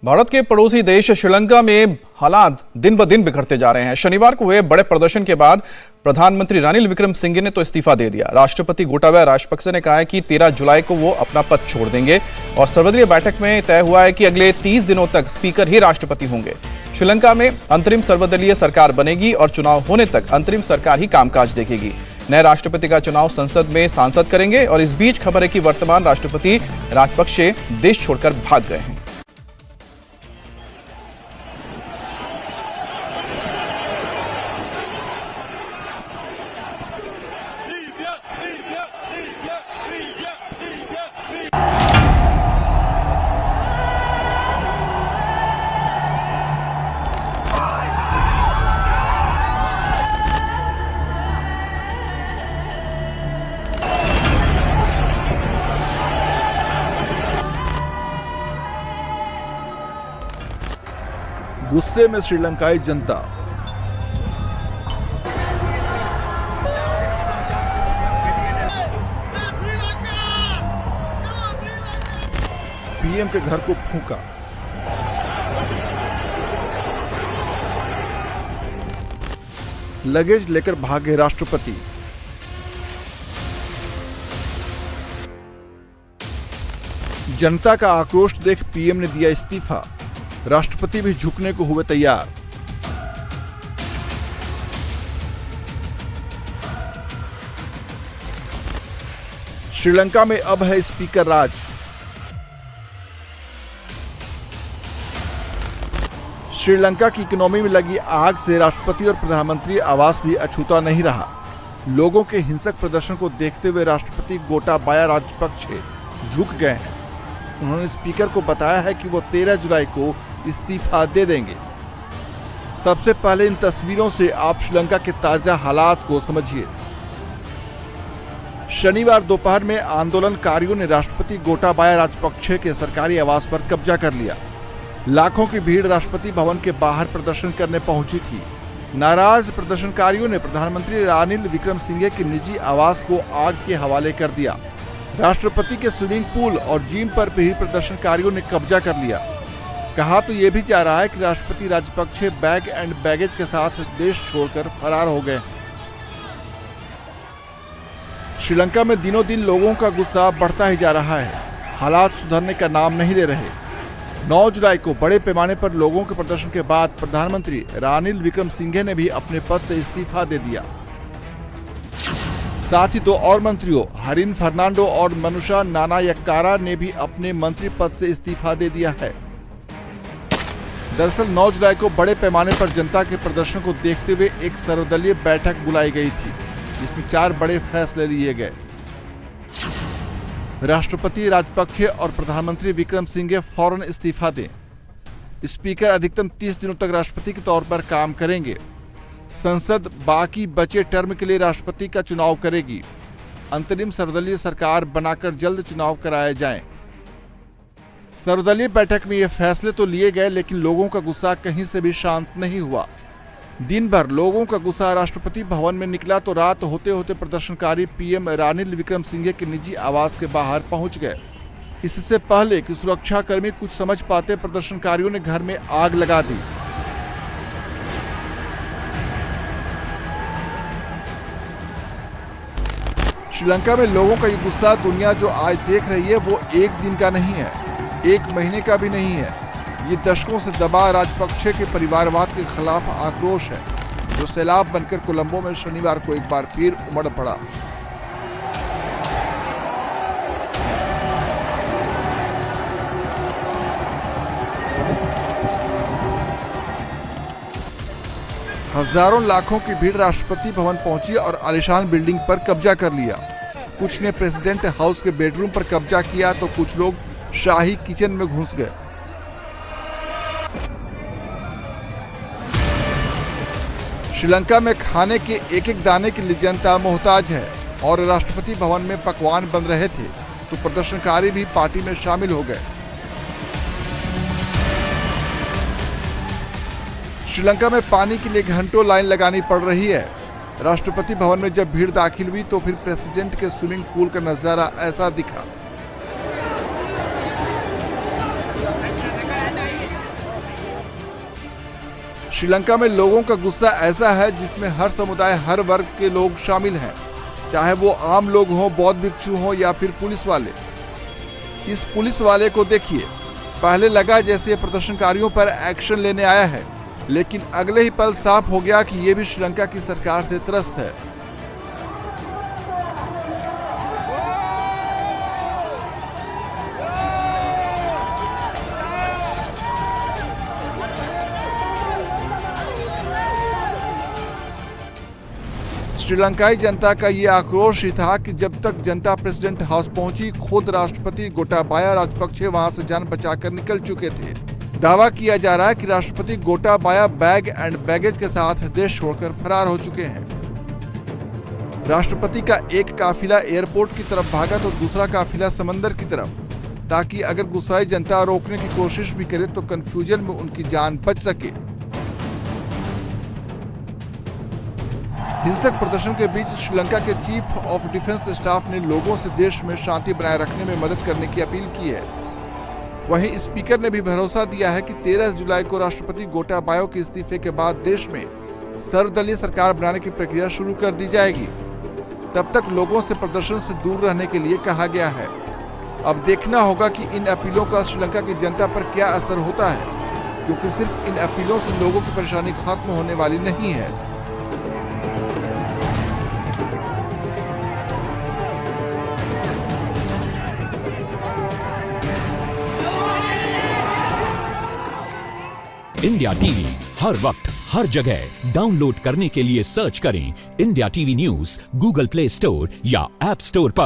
भारत के पड़ोसी देश श्रीलंका में हालात दिन ब दिन बिगड़ते जा रहे हैं। शनिवार को हुए बड़े प्रदर्शन के बाद प्रधानमंत्री रानिल विक्रमसिंघे ने तो इस्तीफा दे दिया। राष्ट्रपति गोटाबाया राजपक्षे ने कहा है कि 13 जुलाई को वो अपना पद छोड़ देंगे और सर्वदलीय बैठक में तय हुआ है कि अगले 30 दिनों तक स्पीकर ही राष्ट्रपति होंगे। श्रीलंका में अंतरिम सर्वदलीय सरकार बनेगी और चुनाव होने तक अंतरिम सरकार ही कामकाज देखेगी। नए राष्ट्रपति का चुनाव संसद में सांसद करेंगे और इस बीच खबर है कि वर्तमान राष्ट्रपति राजपक्षे देश छोड़कर भाग गए हैं। गुस्से में श्रीलंकाई जनता। पीएम के घर को फूंका। लगेज लेकर भागे राष्ट्रपति। जनता का आक्रोश देख पीएम ने दिया इस्तीफा। राष्ट्रपति भी झुकने को हुए तैयार। श्रीलंका में अब है स्पीकर राज। श्रीलंका की इकोनॉमी में लगी आग से राष्ट्रपति और प्रधानमंत्री आवास भी अछूता नहीं रहा। लोगों के हिंसक प्रदर्शन को देखते हुए राष्ट्रपति गोटाबाया राजपक्षे झुक गए हैं। उन्होंने स्पीकर को बताया है कि वो 13 जुलाई को इस्तीफा दे देंगे। सबसे पहले इन तस्वीरों से आप श्रीलंका के ताजा हालात को समझिए। शनिवार दोपहर में आंदोलनकारियों ने राष्ट्रपति गोटाबाया राजपक्षे के सरकारी आवास पर कब्जा कर लिया। लाखों की भीड़ राष्ट्रपति भवन के बाहर प्रदर्शन करने पहुंची थी। नाराज प्रदर्शनकारियों ने प्रधानमंत्री रानिल विक्रमसिंघे के निजी आवास को आग के हवाले कर दिया। राष्ट्रपति के स्विमिंग पूल और जिम पर भी प्रदर्शनकारियों ने कब्जा कर लिया। कहा तो यह भी जा रहा है कि राष्ट्रपति राजपक्षे बैग एंड बैगेज के साथ देश छोड़कर फरार हो गए। श्रीलंका में दिनों दिन लोगों का गुस्सा बढ़ता ही जा रहा है। हालात सुधरने का नाम नहीं ले रहे। 9 जुलाई को बड़े पैमाने पर लोगों के प्रदर्शन के बाद प्रधानमंत्री रानिल विक्रमसिंघे ने भी अपने पद से इस्तीफा दे दिया। साथ ही 2 और मंत्रियों हरिन फर्नांडो और मनुषा नानायक्कारा ने भी अपने मंत्री पद से इस्तीफा दे दिया है। दरअसल 9 जुलाई को बड़े पैमाने पर जनता के प्रदर्शन को देखते हुए एक सर्वदलीय बैठक बुलाई गई थी, जिसमें 4 बड़े फैसले लिए गए। राष्ट्रपति राजपक्षे और प्रधानमंत्री विक्रमसिंघे फौरन इस्तीफा दें। स्पीकर अधिकतम 30 दिनों तक राष्ट्रपति के तौर पर काम करेंगे। संसद बाकी बचे टर्म के लिए राष्ट्रपति का चुनाव करेगी। अंतरिम सर्वदलीय सरकार बनाकर जल्द चुनाव कराए जाएं। सर्वदलीय बैठक में ये फैसले तो लिए गए, लेकिन लोगों का गुस्सा कहीं से भी शांत नहीं हुआ। दिन भर लोगों का गुस्सा राष्ट्रपति भवन में निकला तो रात होते होते प्रदर्शनकारी पीएम रानिल विक्रमसिंघे के निजी आवास के बाहर पहुंच गए। इससे पहले कि सुरक्षाकर्मी कुछ समझ पाते, प्रदर्शनकारियों ने घर में आग लगा दी। श्रीलंका में लोगों का ये गुस्सा दुनिया जो आज देख रही है वो एक दिन का नहीं है, 1 महीने का भी नहीं है। ये दशकों से दबा राजपक्षे के परिवारवाद के खिलाफ आक्रोश है, जो सैलाब बनकर कोलंबो में शनिवार को एक बार फिर उमड़ पड़ा। हजारों लाखों की भीड़ राष्ट्रपति भवन पहुंची और आलीशान बिल्डिंग पर कब्जा कर लिया। कुछ ने प्रेसिडेंट हाउस के बेडरूम पर कब्जा किया तो कुछ लोग शाही किचन में घुस गए। श्रीलंका में खाने के एक एक दाने के लिए जनता मोहताज है और राष्ट्रपति भवन में पकवान बन रहे थे तो प्रदर्शनकारी भी पार्टी में शामिल हो गए। श्रीलंका में पानी के लिए घंटों लाइन लगानी पड़ रही है। राष्ट्रपति भवन में जब भीड़ दाखिल हुई तो फिर प्रेसिडेंट के स्विमिंग पूल का नजारा ऐसा दिखा। श्रीलंका में लोगों का गुस्सा ऐसा है जिसमें हर समुदाय, हर वर्ग के लोग शामिल हैं, चाहे वो आम लोग हों, बौद्ध भिक्षु हों या फिर पुलिस वाले। इस पुलिस वाले को देखिए, पहले लगा जैसे प्रदर्शनकारियों पर एक्शन लेने आया है, लेकिन अगले ही पल साफ हो गया कि ये भी श्रीलंका की सरकार से त्रस्त है। श्रीलंकाई जनता का ये आक्रोश ही था कि जब तक जनता प्रेसिडेंट हाउस पहुंची, खुद राष्ट्रपति गोटाबाया राजपक्षे वहां से जान बचाकर निकल चुके थे। दावा किया जा रहा है कि राष्ट्रपति गोटाबाया बैग एंड बैगेज के साथ देश छोड़कर फरार हो चुके हैं। राष्ट्रपति का एक काफिला एयरपोर्ट की तरफ भागा तो दूसरा काफिला समंदर की तरफ, ताकि अगर गुस्साई जनता रोकने की कोशिश भी करे तो कंफ्यूजन में उनकी जान बच सके। हिंसक प्रदर्शन के बीच श्रीलंका के चीफ ऑफ डिफेंस स्टाफ ने लोगों से देश में शांति बनाए रखने में मदद करने की अपील की है। वहीं स्पीकर ने भी भरोसा दिया है कि 13 जुलाई को राष्ट्रपति गोटाबाया के इस्तीफे के बाद देश में सर्वदलीय सरकार बनाने की प्रक्रिया शुरू कर दी जाएगी। तब तक लोगों से प्रदर्शन से दूर रहने के लिए कहा गया है। अब देखना होगा कि इन अपीलों का श्रीलंका की जनता पर क्या असर होता है, क्योंकि सिर्फ इन अपीलों से लोगों की परेशानी खत्म होने वाली नहीं है। इंडिया टीवी हर वक्त हर जगह डाउनलोड करने के लिए सर्च करें India TV news Google play store या ऐप स्टोर पर।